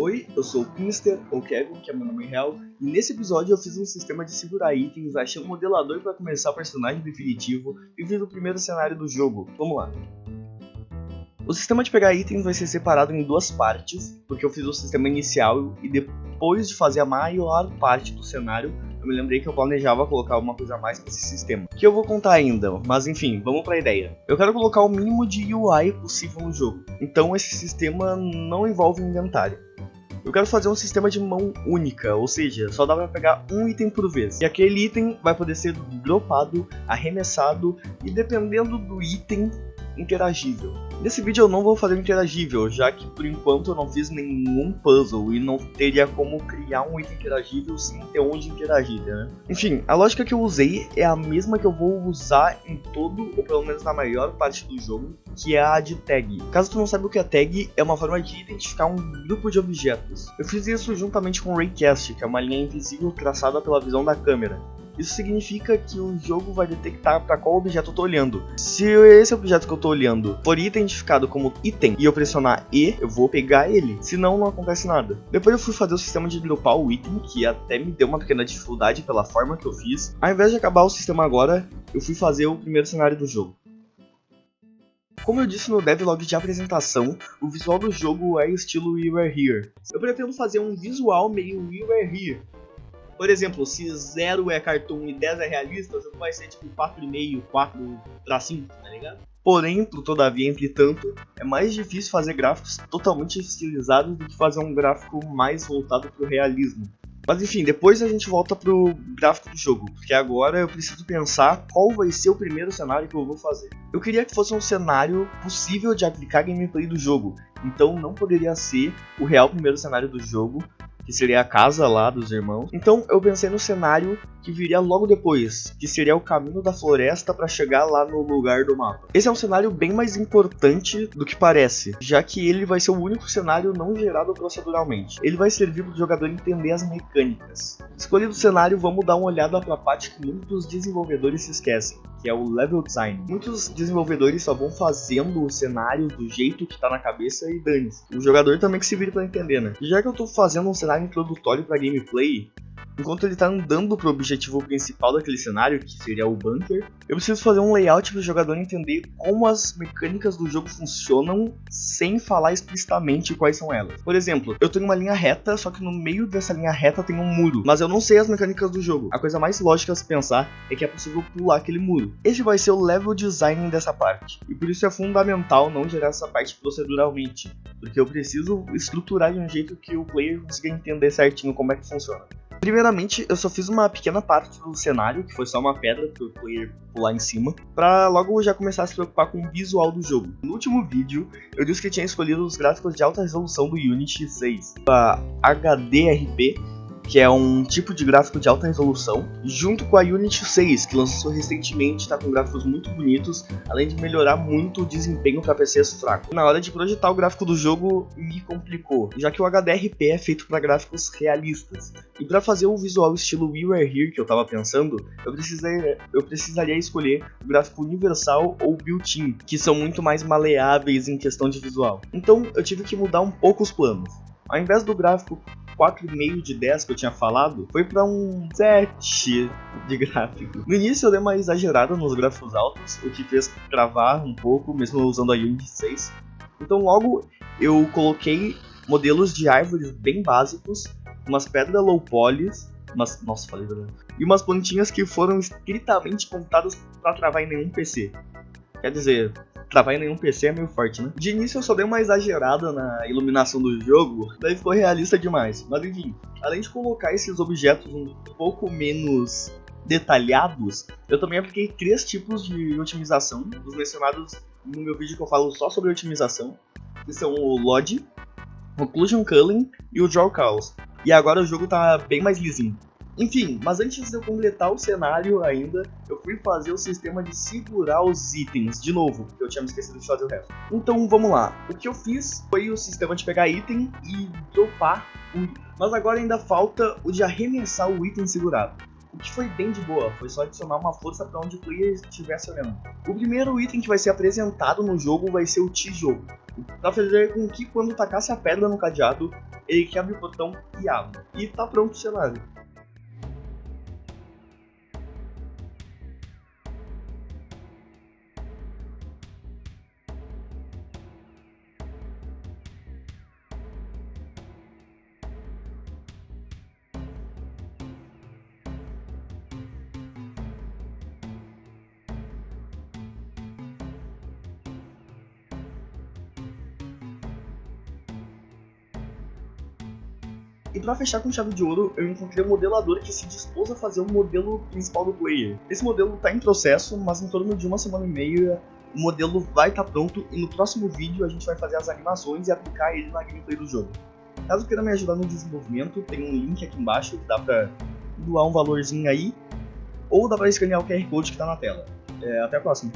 Oi, eu sou o Pinster, ou Kevin, que é meu nome real, e nesse episódio eu fiz um sistema de segurar itens, achei um modelador para começar o personagem definitivo e fiz o primeiro cenário do jogo. Vamos lá. O sistema de pegar itens vai ser separado em duas partes, porque eu fiz o sistema inicial e depois de fazer a maior parte do cenário, eu me lembrei que eu planejava colocar alguma coisa a mais nesse sistema, que eu vou contar ainda, mas enfim, vamos para a ideia. Eu quero colocar o mínimo de UI possível no jogo, então esse sistema não envolve inventário. Eu quero fazer um sistema de mão única, ou seja, só dá pra pegar um item por vez. E aquele item vai poder ser dropado, arremessado e dependendo do item, interagível. Nesse vídeo eu não vou fazer interagível, já que por enquanto eu não fiz nenhum puzzle e não teria como criar um item interagível sem ter onde interagir, né? Enfim, a lógica que eu usei é a mesma que eu vou usar em todo, ou pelo menos na maior parte do jogo, que é a de tag. Caso tu não saiba o que é tag, é uma forma de identificar um grupo de objetos. Eu fiz isso juntamente com o Raycast, que é uma linha invisível traçada pela visão da câmera. Isso significa que o jogo vai detectar para qual objeto eu tô olhando. Se esse objeto que eu tô olhando for identificado como item e eu pressionar E, eu vou pegar ele, senão não acontece nada. Depois eu fui fazer o sistema de dropar o item, que até me deu uma pequena dificuldade pela forma que eu fiz. Ao invés de acabar o sistema agora, eu fui fazer o primeiro cenário do jogo. Como eu disse no devlog de apresentação, o visual do jogo é estilo We Were Here. Eu pretendo fazer um visual meio We Were Here. Por exemplo, se 0 é cartoon e 10 é realista, o jogo vai ser tipo 4,5, 4 pra 5, tá ligado? Porém, todavia, entretanto, é mais difícil fazer gráficos totalmente estilizados do que fazer um gráfico mais voltado pro realismo. Mas enfim, depois a gente volta pro gráfico do jogo, porque agora eu preciso pensar qual vai ser o primeiro cenário que eu vou fazer. Eu queria que fosse um cenário possível de aplicar gameplay do jogo, então não poderia ser o real primeiro cenário do jogo, que seria a casa lá dos irmãos. Então eu pensei no cenário que viria logo depois, que seria o caminho da floresta para chegar lá no lugar do mapa. Esse é um cenário bem mais importante do que parece, já que ele vai ser o único cenário não gerado proceduralmente. Ele vai servir para o jogador entender as mecânicas. Escolhido o cenário, vamos dar uma olhada para a parte que muitos desenvolvedores se esquecem, que é o level design. Muitos desenvolvedores só vão fazendo o cenário do jeito que tá na cabeça e dane-se. O jogador também que se vire para entender, né? Já que eu tô fazendo um cenário introdutório para gameplay, enquanto ele está andando para o objetivo principal daquele cenário, que seria o bunker, eu preciso fazer um layout para o jogador entender como as mecânicas do jogo funcionam sem falar explicitamente quais são elas. Por exemplo, eu tenho uma linha reta, só que no meio dessa linha reta tem um muro, mas eu não sei as mecânicas do jogo. A coisa mais lógica a se pensar é que é possível pular aquele muro. Esse vai ser o level design dessa parte, e por isso é fundamental não gerar essa parte proceduralmente, porque eu preciso estruturar de um jeito que o player consiga entender certinho como é que funciona. Primeiramente, eu só fiz uma pequena parte do cenário, que foi só uma pedra para o player pular em cima, para logo já começar a se preocupar com o visual do jogo. No último vídeo, eu disse que tinha escolhido os gráficos de alta resolução do Unity 6, a HDRP, que é um tipo de gráfico de alta resolução, junto com a Unity 6, que lançou recentemente, está com gráficos muito bonitos, além de melhorar muito o desempenho para PCs fracos. Na hora de projetar o gráfico do jogo, me complicou, já que o HDRP é feito para gráficos realistas. E para fazer o visual estilo We Were Here que eu estava pensando, eu precisaria escolher o gráfico universal ou built-in, que são muito mais maleáveis em questão de visual. Então eu tive que mudar um pouco os planos. Ao invés do gráfico 4,5 de 10 que eu tinha falado, foi para um 7 de gráfico. No início eu dei uma exagerada nos gráficos altos, o que fez travar um pouco, mesmo usando a Unity 6. Então logo eu coloquei modelos de árvores bem básicos, umas pedras low poly, e umas plantinhas que foram estritamente contadas para travar em nenhum PC. Quer dizer, travar em nenhum PC é meio forte, né? De início eu só dei uma exagerada na iluminação do jogo, daí ficou realista demais. Mas enfim, além de colocar esses objetos um pouco menos detalhados, eu também apliquei 3 tipos de otimização, os mencionados no meu vídeo que eu falo só sobre otimização, que são o LOD, o Occlusion Culling e o Draw Chaos. E agora o jogo tá bem mais lisinho. Enfim, mas antes de eu completar o cenário ainda, eu fui fazer o sistema de segurar os itens de novo, porque eu tinha me esquecido de fazer o resto. Então vamos lá, o que eu fiz foi o sistema de pegar item e dropar o item. Mas agora ainda falta o de arremessar o item segurado. O que foi bem de boa, foi só adicionar uma força para onde o player estivesse olhando. O primeiro item que vai ser apresentado no jogo vai ser o tijolo. Para fazer com que quando tacasse a pedra no cadeado, ele quebre o botão e abra. E tá pronto o cenário. E para fechar com chave de ouro, eu encontrei um modelador que se dispôs a fazer o modelo principal do player. Esse modelo está em processo, mas em torno de 1,5 semana o modelo vai estar pronto e no próximo vídeo a gente vai fazer as animações e aplicar ele na gameplay do jogo. Caso queira me ajudar no desenvolvimento, tem um link aqui embaixo que dá para doar um valorzinho aí, ou dá para escanear o QR Code que está na tela. Até a próxima!